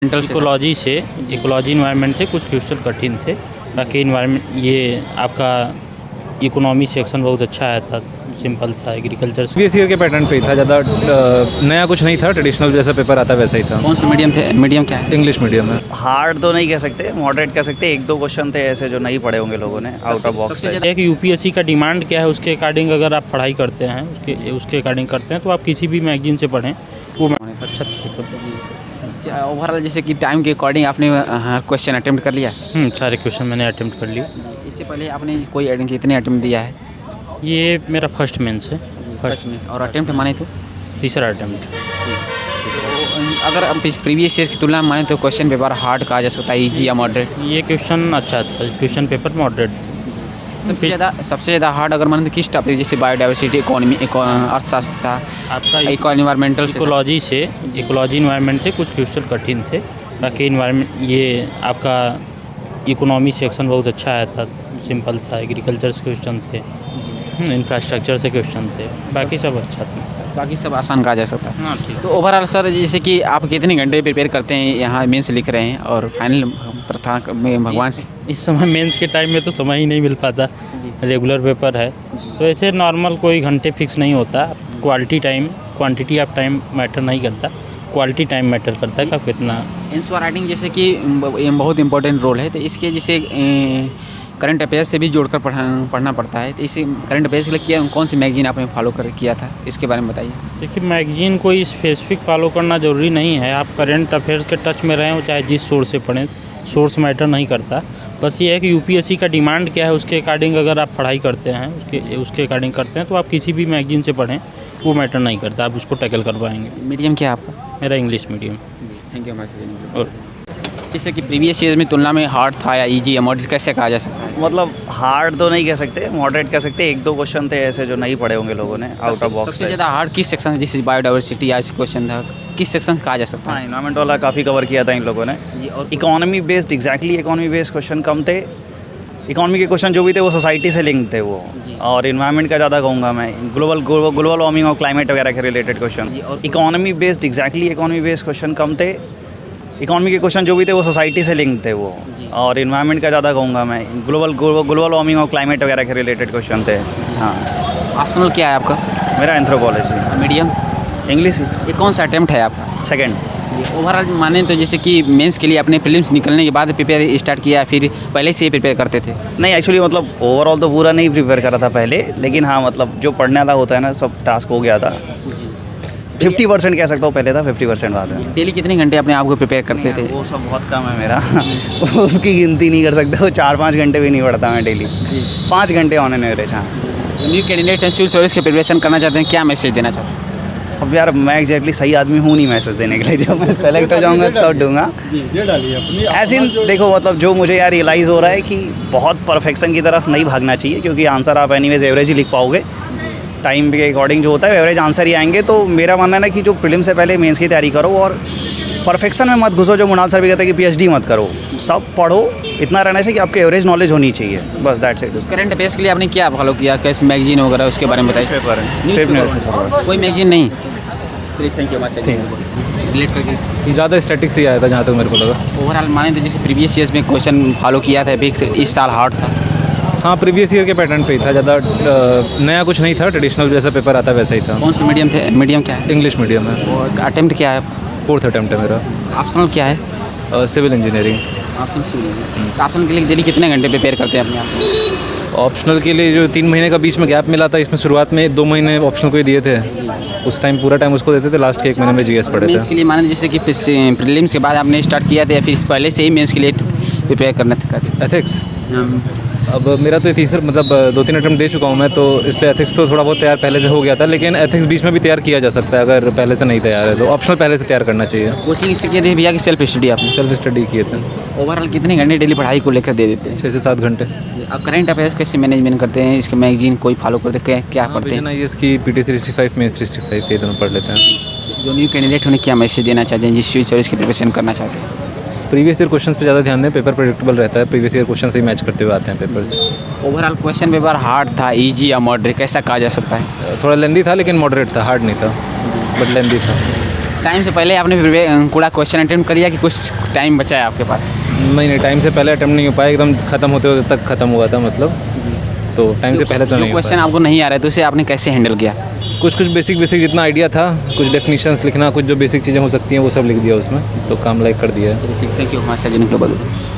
Ecology से ecology environment से कुछ क्वेश्चन कठिन थे। बाकी इन्वायरमेंट ये आपका इकोनॉमी सेक्शन बहुत अच्छा आया था, सिंपल था। एग्रीकल्चर से प्रीवियस ईयर के पैटर्न पे ही था, ज़्यादा नया कुछ नहीं था, ट्रेडिशनल जैसा पेपर आता वैसा ही था। कौन सा मीडियम थे? मीडियम क्या है? इंग्लिश मीडियम है। हार्ड तो नहीं कह सकते, मॉडरेट कह सकते। एक दो क्वेश्चन थे ऐसे जो नहीं पढ़े होंगे लोगों ने, आउट ऑफ बॉक्स थे। एक यूपीएससी का डिमांड क्या है उसके अकॉर्डिंग अगर आप पढ़ाई करते हैं उसके अकॉर्डिंग करते हैं तो आप किसी भी मैगजीन से पढ़ें वो अच्छा ओवरऑल जैसे कि टाइम के अकॉर्डिंग आपने हर क्वेश्चन अटेम्प्ट कर लिया? सारे क्वेश्चन मैंने अटेम्प्ट कर लिए। इससे पहले आपने कोई कितने अटेम्प्ट दिया है? ये मेरा फर्स्ट मेंस है। फर्स्ट में और अटेम्प्ट माने तो तीसरा अटेम्प्ट। अगर आप प्रीवियस ईयर की तुलना में माने तो क्वेश्चन पेपर हार्ड कहा जा सकता है, इजी या मॉडरेट? ये क्वेश्चन अच्छा था, क्वेश्चन पेपर मॉडरेट। सबसे ज़्यादा हार्ड अगर माने तो किस टॉपिक जैसे बायोडाइवर्सिटी, इकोनॉमी, अर्थशास्त्र था, आपका इन्वायरमेंटल इकोलॉजी इन्वायरमेंट से कुछ क्वेश्चन कठिन थे। बाकी इन्वायरमेंट ये आपका इकोनॉमी सेक्शन बहुत अच्छा आया था, सिंपल था। एग्रीकल्चर से क्वेश्चन थे, इंफ्रास्ट्रक्चर से क्वेश्चन थे, बाकी सब अच्छा था। बाकी सब आसान कहा जा सकता है। हाँ ठीक। तो ओवरऑल सर जैसे कि आप कितने घंटे प्रिपेयर करते हैं, यहाँ मेंस लिख रहे हैं और फाइनल प्रथा में भगवान से? इस समय मेंस के टाइम में तो समय ही नहीं मिल पाता, रेगुलर पेपर है तो ऐसे नॉर्मल कोई घंटे फिक्स नहीं होता। क्वांटिटी ऑफ टाइम मैटर नहीं करता, क्वालिटी टाइम मैटर करता है कि आप कितना। आंसर राइटिंग जैसे कि बहुत इंपॉर्टेंट रोल है, तो इसके जैसे करंट अफेयर्स से भी जोड़कर पढ़ना पड़ता है। तो इसी करंट अफेयर्स के लिए कौन सी मैगजीन आपने फॉलो किया था, इसके बारे में बताइए। देखिए, मैगजीन कोई स्पेसिफिक फॉलो करना ज़रूरी नहीं है। आप करंट अफेयर्स के टच में रहें हो, चाहे जिस सोर्स से पढ़ें, सोर्स मैटर नहीं करता। बस ये है कि यूपीएससी का डिमांड क्या है उसके अकॉर्डिंग अगर आप पढ़ाई करते हैं उसके अकॉर्डिंग करते हैं तो आप किसी भी मैगजीन से पढ़ें वो मैटर नहीं करता, आप उसको टैकल कर पाएंगे। मीडियम क्या है आपका? मेरा English medium. Thank you ma'am. और जैसे कि प्रीवियस ईयर में तुलना में हार्ड था या इजी या मॉडरेट, कैसे कहा जा सकता है? मतलब हार्ड तो नहीं कह सकते, मॉडरेट कह सकते। एक दो क्वेश्चन थे ऐसे जो नहीं पढ़े होंगे लोगों ने, आउट ऑफ बॉक्स सबसे थे। ज़्यादा हार्ड किस सेक्शन से, जैसे बायोडाइवर्सिटी या क्वेश्चन था, किस सेक्शन से कहा जा सकता हाँ, है? इन्वायरमेंट वाला काफ़ी कवर किया था इन लोगों ने। और economy based, economy based question कम थे। इकोनॉमी के क्वेश्चन जो भी थे वो सोसाइटी से लिंक थे वो, और इन्वायरमेंट का ज़्यादा कहूँगा मैं, ग्लोबल वार्मिंग और क्लाइमेट वगैरह के related question. Economy based economy based question कम थे। इकोनॉमी के क्वेश्चन जो भी थे वो सोसाइटी से लिंक थे वो, और इन्वायरमेंट का ज़्यादा कहूँगा मैं, ग्लोबल वार्मिंग और क्लाइमेट वगैरह के रिलेटेड क्वेश्चन थे। हाँ। ऑप्शनल क्या है आपका? मेरा एंथ्रोपोलॉजी। Medium English. ये कौन सा अटेम्प्ट है आपका? सेकेंड। ओवरऑल माने तो जैसे कि मेंस के लिए अपने फिल्म्स निकलने के बाद प्रिपेयर स्टार्ट किया, फिर पहले से ही प्रिपेयर करते थे? नहीं, एक्चुअली मतलब ओवरऑल तो पूरा नहीं प्रिपेयर करा था पहले, लेकिन हाँ मतलब जो पढ़ने वाला होता है ना, सब टास्क हो गया था। 50% कह सकता हूँ पहले था, 50% बाद में। डेली कितने घंटे अपने आप को प्रिपेयर करते थे? वो सब बहुत कम है मेरा उसकी गिनती नहीं कर सकते। वो 4-5 घंटे भी नहीं पढ़ता मैं डेली। 5 घंटे ऑन एन एवरेज। हाँ। न्यू कैंडिडेट सिविल सर्विस की प्रिपरेशन करना चाहते हैं, क्या मैसेज देना चाहते हैं? अब यार मैं एग्जैक्टली सही आदमी हूँ नहीं मैसेज देने के लिए। जब मैं सेलेक्ट हो जाऊँगा तब दूँगा। ऐसे देखो, मतलब जो मुझे यार रियलाइज़ हो रहा है कि बहुत परफेक्शन की तरफ नहीं भागना चाहिए, क्योंकि आंसर आप एनीवेज एवरेज ही लिख पाओगे। टाइम के अकॉर्डिंग जो होता है एवरेज आंसर ही आएंगे। तो मेरा मानना है ना कि जो प्रीलिम से पहले मेंस की तैयारी करो, और परफेक्शन में मत घुसो। जो मुनाल सर भी कहते हैं कि पीएचडी मत करो, सब पढ़ो इतना रहने से कि आपके एवरेज नॉलेज होनी चाहिए, बस दैट्स इट। करंट अफेयर्स के लिए आपने क्या फॉलो किया, कैसे मैगजीन वगैरह उसके बारे में बताइए। पेपर है सिर्फ न्यूज़पेपर। कोई मैगजीन नहीं? थैंक यू रिलेट करके ज़्यादा स्टैटिक से ही आया था जहाँ तक मेरे को लगा। ओवरऑल माने तो जैसे प्रीवियस ईयर्स में क्वेश्चन फॉलो किया था, अभी इस साल हार्ड था? हाँ, प्रीवियस ईयर के पैटर्न पे ही था, ज़्यादा नया कुछ नहीं था, ट्रेडिशनल जैसा पेपर आता वैसा ही था। कौन सा मीडियम थे? मीडियम क्या है? इंग्लिश मीडियम है। और अटेम्प्ट क्या है? 4th अटेम्प्ट है मेरा। ऑप्शनल क्या है? Civil engineering. ऑप्शनल के लिए डेली कितने घंटे प्रिपेयर करते हैं अपने आप? ऑप्शनल के लिए जो 3 महीने का बीच में गैप मिला था, इसमें शुरुआत में 2 महीने ऑप्शनल को ही दिए थे। उस टाइम पूरा टाइम उसको देते थे, लास्ट के 1 महीने में जीएस पढ़े मेंस थे। के लिए माने जैसे कि प्रीलिम्स के बाद आपने स्टार्ट किया था या फिर पहले से ही मेंस के लिए प्रिपेयर करना था? एथिक्स। अब मेरा तो तीसरा मतलब 2-3 अटेम्प्ट दे चुका हूँ मैं, तो इसलिए एथिक्स तो थोड़ा बहुत तैयार पहले से हो गया था, लेकिन एथिक्स बीच में भी तैयार किया जा सकता है अगर पहले से नहीं तैयार है तो। ऑप्शनल पहले से तैयार करना चाहिए। कोचिंग इससे किए थे भैया कि सेल्फ स्टडी? आपने सेल्फ स्टडी किए थे। ओवरऑल कितने घंटे डेली पढ़ाई को लेकर दे देते हैं? 6 से 7 घंटे। अब करंट अफेयर्स कैसे मैनेजमेंट करते हैं? इसके मैगजीन कोई फॉलो करते हैं, क्या पढ़ते हैं? ये इसकी PT 365 में 365 ये दोनों पढ़ लेते हैं। जो न्यू कैंडिडेट उन्हें क्या मैसेज देना चाहते हैं जिस सिविल सर्विस की प्रिपरेशन करना चाहते हैं? प्रीवियस ईयर क्वेश्चंस पे ज़्यादा ध्यान दें, पेपर प्रेडिक्टेबल रहता है, प्रीवियस ईयर क्वेश्चन से ही मैच करते हुए आते हैं papers. Overall question paper hard था, इजी या मॉडरेट, कैसा कहा जा सकता है? थोड़ा लेंदी था लेकिन मॉडरेट था, हार्ड नहीं था, बट लेंदी था। टाइम से पहले आपने पूरा क्वेश्चन अटेम्प्ट कर लिया कि कुछ टाइम बचा है आपके पास? नहीं, टाइम से पहले अटेम्प्ट नहीं हो पाया, एकदम ख़त्म होते होते तक ख़त्म हुआ था मतलब, तो टाइम से पहले तो जो नहीं हो क्वेश्चन आपको नहीं आ रहा है तो उसे आपने कैसे हैंडल किया? पाया। कुछ बेसिक जितना आइडिया था, कुछ डेफिनेशंस लिखना, कुछ जो बेसिक चीज़ें हो सकती हैं वो सब लिख दिया उसमें, तो काम लाइक कर दिया है। थैंक यू हमारे साथ जुड़ने के लिए।